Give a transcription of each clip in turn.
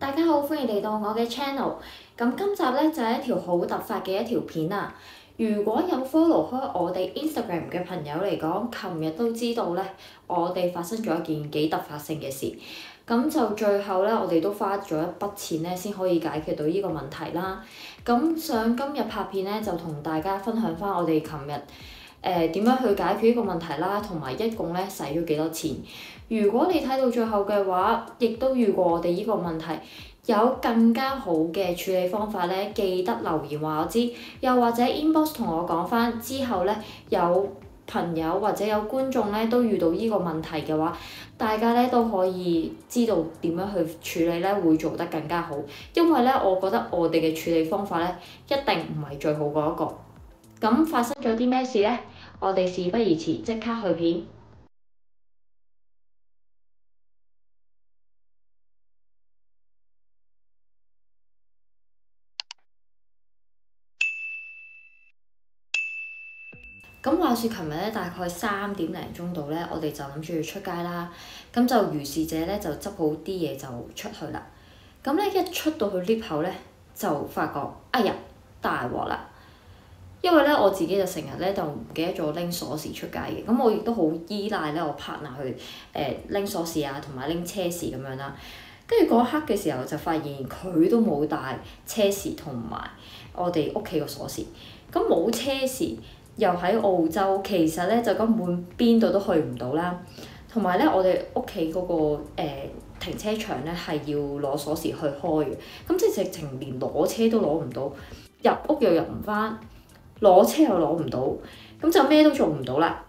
大家好，歡迎嚟到我嘅 channel。咁今集咧就係一條好突發嘅一條片啊！如果有 follow 開我哋 Instagram 嘅朋友嚟講，琴日都知道咧，我哋發生咗一件幾突發性嘅事。咁就最後咧，我哋都花咗一筆錢咧，先可以解決到呢個問題啦。咁想今日拍片咧，就同大家分享翻我哋琴日點樣去解決呢個問題啦，同埋一共咧使咗幾多錢。如果你睇到最後嘅話，亦都遇過我哋呢個問題，有更加好嘅處理方法咧，記得留言話我知，又或者 inbox 同我講翻之後咧，有朋友或者有觀眾咧都遇到呢個問題嘅話，大家咧都可以知道點樣去處理咧，會做得更加好。因為咧，我覺得我哋嘅處理方法咧，一定唔係最好嗰一個。咁發生咗啲咩事咧？我哋事不宜遲，即刻去片。咁話說，琴日咧大概3點零鐘度咧，我哋就諗住出街啦。咁就如是者咧就執好啲嘢就出去啦。咁咧一出到去 lift 口咧，就發覺哎呀大鑊啦！因為咧我自己就成日咧就唔記得咗拎鎖匙出街嘅，咁我亦都好依賴咧我 partner 去拎鎖匙啊，同埋拎車匙咁樣啦。跟住嗰刻嘅時候就發現佢都冇帶車匙同埋我哋屋企個鎖匙。咁冇車匙又喺澳洲，其實咧就根本邊度都去唔到啦。同埋咧，我哋屋企嗰個停車場咧係要攞鎖匙去開嘅，咁即係直情連攞車都攞唔到，入屋又入唔翻，攞車又攞唔到，咁就咩都做唔到啦。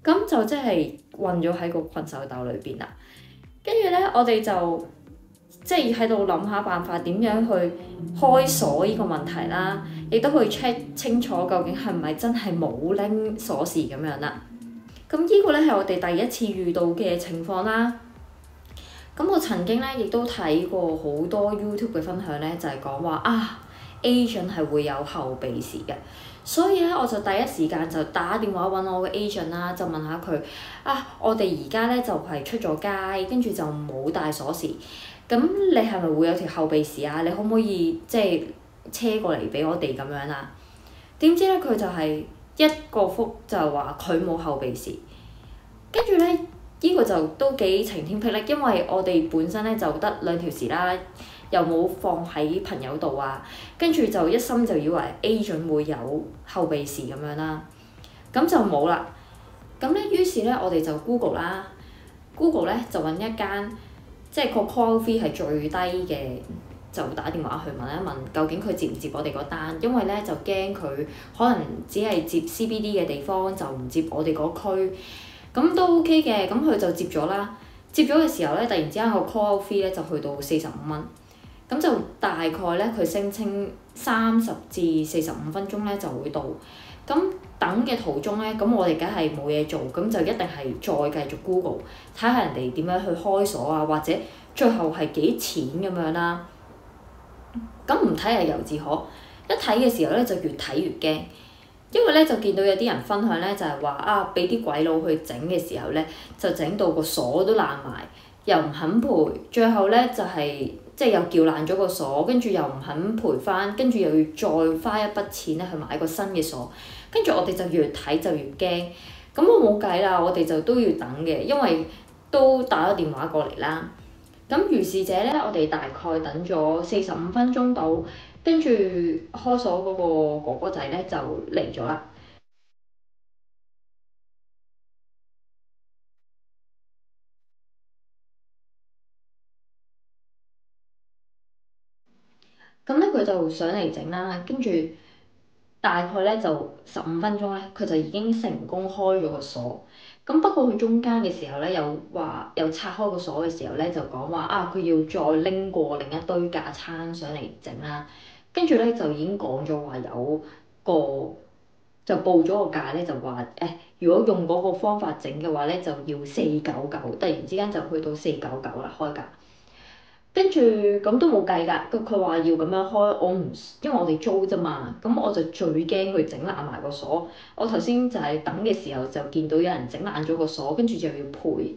咁就即係困咗喺個困獸鬥裏邊啦。跟住咧，我哋就即係喺度諗下辦法點樣去開鎖呢個問題啦，亦都去 check 清楚究竟係咪真係冇拎鎖匙咁樣啦。咁呢個咧係我哋第一次遇到嘅情況啦。咁我曾經咧亦都睇過好多 YouTube 嘅分享咧，就係講話agent 係會有後備匙嘅，所以咧我就第一時間就打電話揾我嘅 agent 啦，就問下佢我哋而家咧就係出咗街，跟住就冇帶鎖匙，咁你係咪會有條後備匙啊？你可唔可以即係車過嚟俾我哋咁樣啊？點知咧佢就係一個覆就話佢冇後備匙，跟住咧呢個就都幾晴天霹靂，因為我哋本身咧就得2條匙啦，又冇放喺朋友度啊，跟住就一心就以為 agent 會有後備匙咁樣啦，咁就冇啦。咁咧於是咧我哋就 Google 啦，Google 咧就揾一間即係個 call fee 係最低嘅，就打電話去問一問究竟佢接唔接我哋嗰單，因為咧就驚佢可能只係接 CBD 嘅地方，就唔接我哋嗰區。咁都 OK 嘅，咁佢就接咗啦。接咗嘅時候咧，突然之間個 call fee 咧就去到45蚊，咁就大概咧佢聲稱30至45分鐘咧就會到。咁等嘅途中咧，咁我哋梗係冇嘢做，咁就一定係再繼續 Google 睇下人哋點樣去開鎖啊，或者最後係幾錢咁樣啦。咁唔睇係猶自可，一睇嘅時候咧就越睇越驚。因為咧就見到有啲人分享咧，就係話俾啲鬼佬去整嘅時候咧，就整到個鎖都爛埋，又唔肯賠，最後咧就係即係又撬爛咗個鎖，跟住又唔肯賠翻，跟住又要再花一筆錢咧去買個新嘅鎖，跟住我哋就越睇就越驚，咁我冇計啦，我哋就都要等嘅，因為都打咗電話過嚟啦。咁如是者咧，我哋大概等咗45分鐘到。跟住開鎖嗰個哥哥仔咧就嚟咗啦。咁咧佢就上嚟整啦，跟住大概咧就15分鐘咧，佢就已經成功開咗個鎖。咁不過佢中間嘅時候咧，又拆開個鎖嘅時候咧，就講話佢要再拎過另一堆架撐上嚟整啦。跟住咧就已經講咗話有個就報咗個價咧，就話如果用嗰個方法整嘅話咧，就要499，突然之間就去到499啦開價。跟住咁都冇計㗎，佢話要咁樣開，我唔因為我哋租啫嘛，咁我就最驚佢整爛埋個鎖。我頭先就係等嘅時候就見到有人整爛咗個鎖，跟住就要賠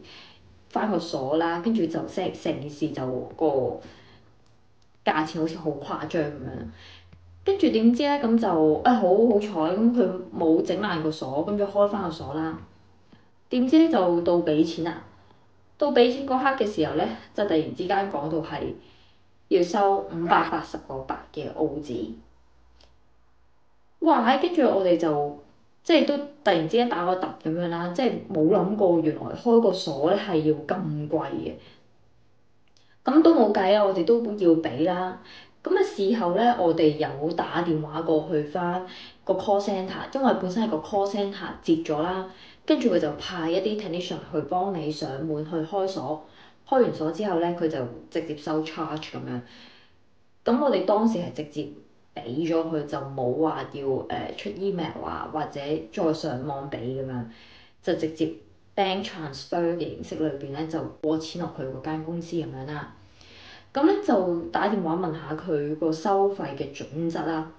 翻個鎖啦，跟住就成件事就個價錢好似好誇張咁樣。跟住點知咧咁就好彩，咁佢冇整爛個鎖，咁就開翻個鎖啦。點知咧就到俾錢啦，到俾錢嗰刻嘅時候咧，就突然之間講到係要收580個8嘅澳紙。哇！跟住我哋就即係都突然之間打個突咁樣啦，即係冇諗過原來開個鎖咧係要咁貴嘅。咁都冇計啊！我哋都要俾啦。咁啊事後咧，我哋有打電話過去翻個 call centre，因為本身係個 call centre 接咗啦，跟住佢就派一啲 technician 去幫你上門去開鎖。開完鎖之後咧，佢就直接收 charge 咁樣。咁我哋當時係直接俾咗佢，就冇話要出 email 啊，或者再上網俾咁樣，就直接 bank transfer 嘅形式裏邊咧就過錢落去嗰間公司咁樣啦。咁咧就打電話問下佢個收費嘅準則啦。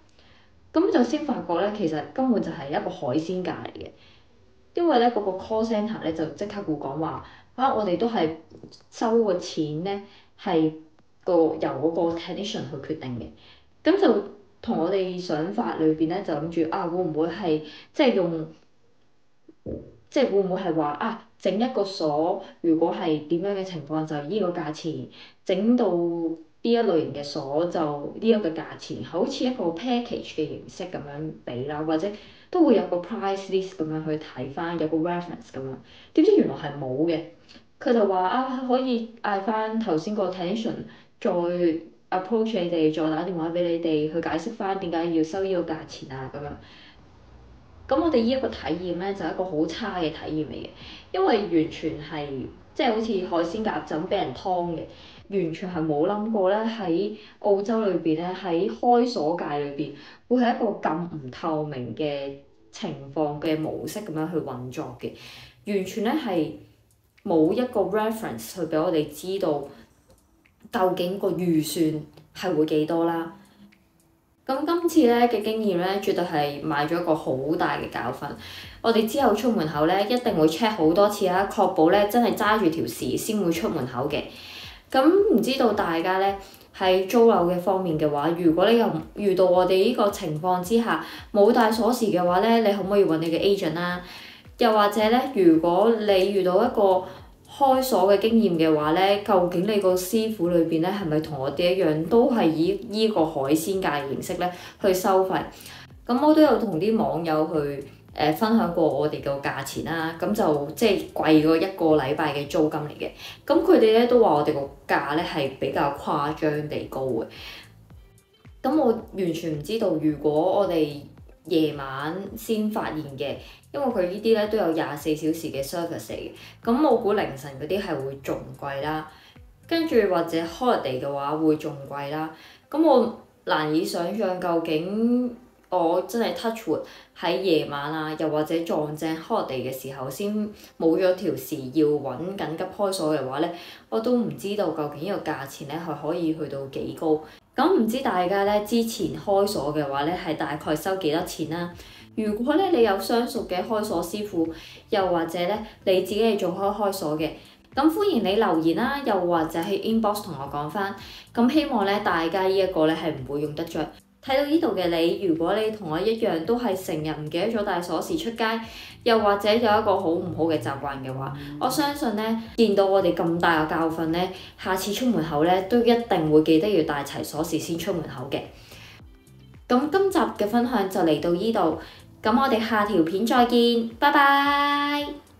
咁就先發覺咧，其實根本就係一個海鮮價嚟嘅。因為咧嗰個 call centre 咧就即刻會講話我哋都係收個錢咧係由嗰個 technician 去決定嘅。咁就同我哋想法裏邊咧就諗住會唔會係即係用即係會唔會係話整一個鎖，如果係點樣嘅情況就依個價錢，整到呢一類型嘅鎖就呢一個價錢，好似一個 package 嘅形式咁樣俾啦，或者都會有個 price list 咁樣去睇翻，有個 reference 咁樣。點知原來係冇嘅，佢就話可以嗌翻頭先個 technician 再 approach 你哋，再打電話俾你哋去解釋翻點解要收呢個價錢啊咁樣。咁我哋呢一個體驗咧就係一個好差嘅體驗嚟嘅，因為完全係即係好似海鮮夾就咁俾人劏嘅，完全係冇諗過咧喺澳洲裏邊咧喺開鎖界裏邊會係一個咁唔透明嘅情況嘅模式咁樣去運作嘅，完全咧係冇一個 reference 去俾我哋知道究竟個預算係會幾多啦。咁今次咧嘅經驗咧，絕對係買咗一個好大嘅教訓。我哋之後出門口咧，一定會 check 好多次啦，確保咧真係揸住條匙先會出門口嘅。咁唔知道大家咧喺租樓嘅方面嘅話，如果你又遇到我哋呢個情況之下冇帶鎖匙嘅話咧，你可唔可以揾你嘅 agent 啦？又或者咧，如果你遇到一個開鎖嘅經驗嘅話咧，究竟你個師傅裏邊咧係咪同我哋一樣，都係以依個海鮮價形式咧去收費？咁我都有同啲網友去分享過我哋個價錢啦，咁就即係貴過一個禮拜嘅租金嚟嘅。咁佢哋咧都話我哋個價咧係比較誇張地高嘅。咁我完全唔知道，如果我哋夜晚先發現嘅，因為佢呢啲咧都有24小時嘅 service 嚟嘅，咁我估凌晨嗰啲係會仲貴啦，跟住或者 holiday 嘅話會仲貴啦，咁我難以想像究竟我真係 touch wood 喺夜晚啊，又或者撞正 holiday 嘅時候先冇咗條匙要揾緊急開鎖嘅話咧，我都唔知道究竟呢個價錢咧係可以去到幾高。咁唔知大家咧之前開鎖嘅話咧係大概收幾多錢啦？如果咧你有相熟嘅開鎖師傅，又或者咧你自己係做開鎖嘅，咁歡迎你留言啦，又或者喺 inbox 同我講翻。咁希望咧大家呢一個咧係唔會用得着。睇到呢度嘅你，如果你同我一樣都係成日唔記得咗帶鎖匙出街，又或者有一個好唔好嘅習慣嘅話，我相信咧見到我哋咁大嘅教訓咧，下次出門口咧都一定會記得要帶齊鎖匙先出門口嘅。咁今集嘅分享就嚟到呢度，咁我哋下條片再見，拜拜。